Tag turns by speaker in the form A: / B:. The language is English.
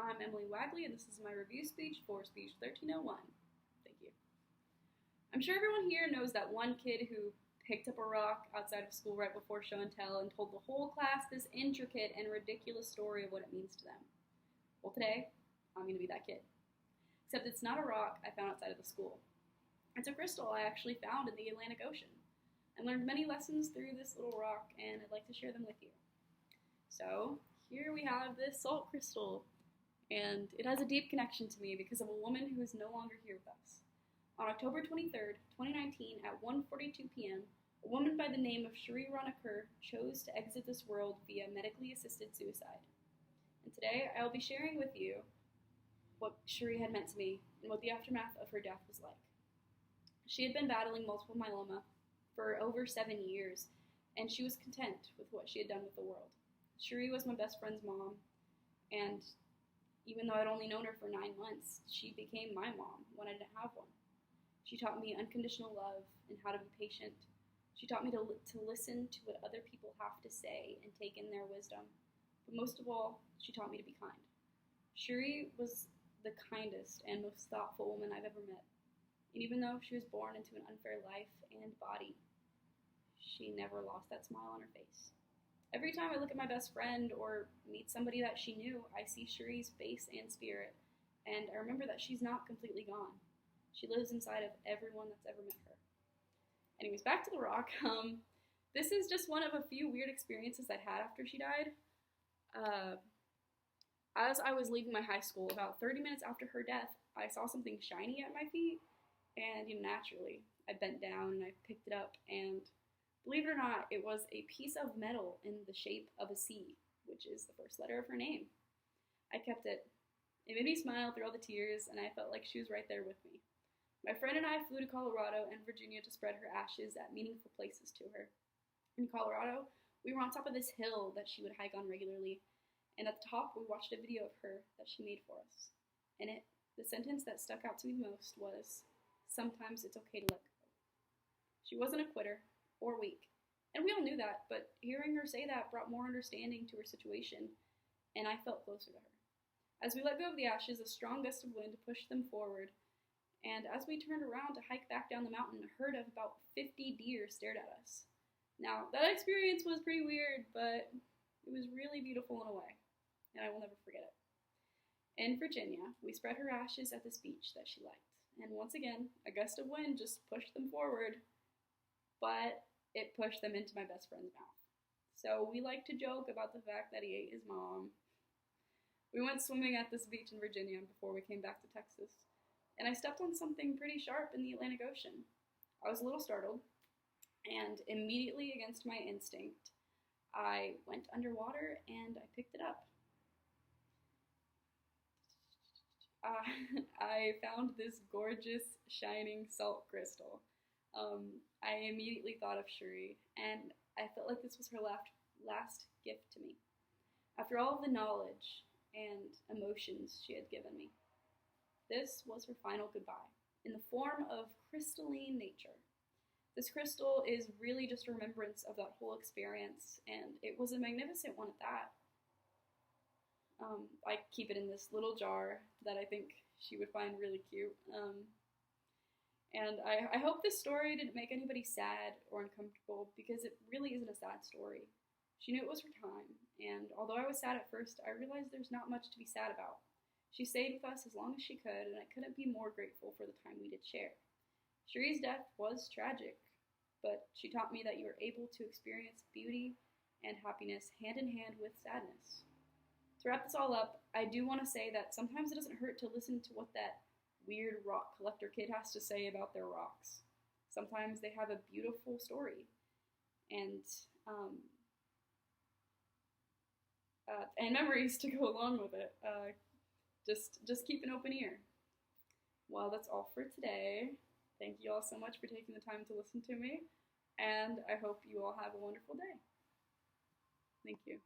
A: I'm Emily Wagley, and this is my review speech for Speech 1301. Thank you. I'm sure everyone here knows that one kid who picked up a rock outside of school right before show and tell and told the whole class this intricate and ridiculous story of what it means to them. Well, today, I'm going to be that kid. Except it's not a rock I found outside of the school. It's a crystal I actually found in the Atlantic Ocean. I learned many lessons through this little rock, and I'd like to share them with you. So, here we have this salt crystal, and it has a deep connection to me because of a woman who is no longer here with us. On October 23rd, 2019, at 1:42 p.m., a woman by the name of Cherie Roniker chose to exit this world via medically assisted suicide. And today, I'll be sharing with you what Cherie had meant to me and what the aftermath of her death was like. She had been battling multiple myeloma for over 7 years, and she was content with what she had done with the world. Cherie was my best friend's mom, and even though I'd only known her for 9 months, she became my mom when I didn't have one. She taught me unconditional love and how to be patient. She taught me to listen to what other people have to say and take in their wisdom. But most of all, she taught me to be kind. Cherie was the kindest and most thoughtful woman I've ever met. And even though she was born into an unfair life and body, she never lost that smile on her face. Every time I look at my best friend or meet somebody that she knew, I see Cherie's face and spirit, and I remember that she's not completely gone. She lives inside of everyone that's ever met her. Anyways, back to the rock. This is just one of a few weird experiences I had after she died. As I was leaving my high school, about 30 minutes after her death, I saw something shiny at my feet, and naturally, I bent down and I picked it up, and believe it or not, it was a piece of metal in the shape of a C, which is the first letter of her name. I kept it. It made me smile through all the tears, and I felt like she was right there with me. My friend and I flew to Colorado and Virginia to spread her ashes at meaningful places to her. In Colorado, we were on top of this hill that she would hike on regularly, and at the top, we watched a video of her that she made for us. In it, the sentence that stuck out to me most was, "Sometimes it's okay to let go." She wasn't a quitter or weak, and we all knew that, but hearing her say that brought more understanding to her situation, and I felt closer to her. As we let go of the ashes, a strong gust of wind pushed them forward, and as we turned around to hike back down the mountain, a herd of about 50 deer stared at us. Now, that experience was pretty weird, but it was really beautiful in a way, and I will never forget it. In Virginia, we spread her ashes at this beach that she liked, and once again, a gust of wind just pushed them forward, but it pushed them into my best friend's mouth. So we like to joke about the fact that he ate his mom. We went swimming at this beach in Virginia before we came back to Texas, and I stepped on something pretty sharp in the Atlantic Ocean. I was a little startled, and immediately against my instinct, I went underwater and I picked it up. I found this gorgeous, shining salt crystal. I immediately thought of Cherie, and I felt like this was her last gift to me. After all of the knowledge and emotions she had given me, this was her final goodbye, in the form of crystalline nature. This crystal is really just a remembrance of that whole experience, and it was a magnificent one at that. I keep it in this little jar that I think she would find really cute. And I hope this story didn't make anybody sad or uncomfortable, because it really isn't a sad story. She knew it was her time, and although I was sad at first, I realized there's not much to be sad about. She stayed with us as long as she could, and I couldn't be more grateful for the time we did share. Cherie's death was tragic, but she taught me that you are able to experience beauty and happiness hand in hand with sadness. To wrap this all up, I do want to say that sometimes it doesn't hurt to listen to what that weird rock collector kid has to say about their rocks. Sometimes they have a beautiful story, and memories to go along with it. Just keep an open ear. Well, that's all for today. Thank you all so much for taking the time to listen to me, and I hope you all have a wonderful day. Thank you.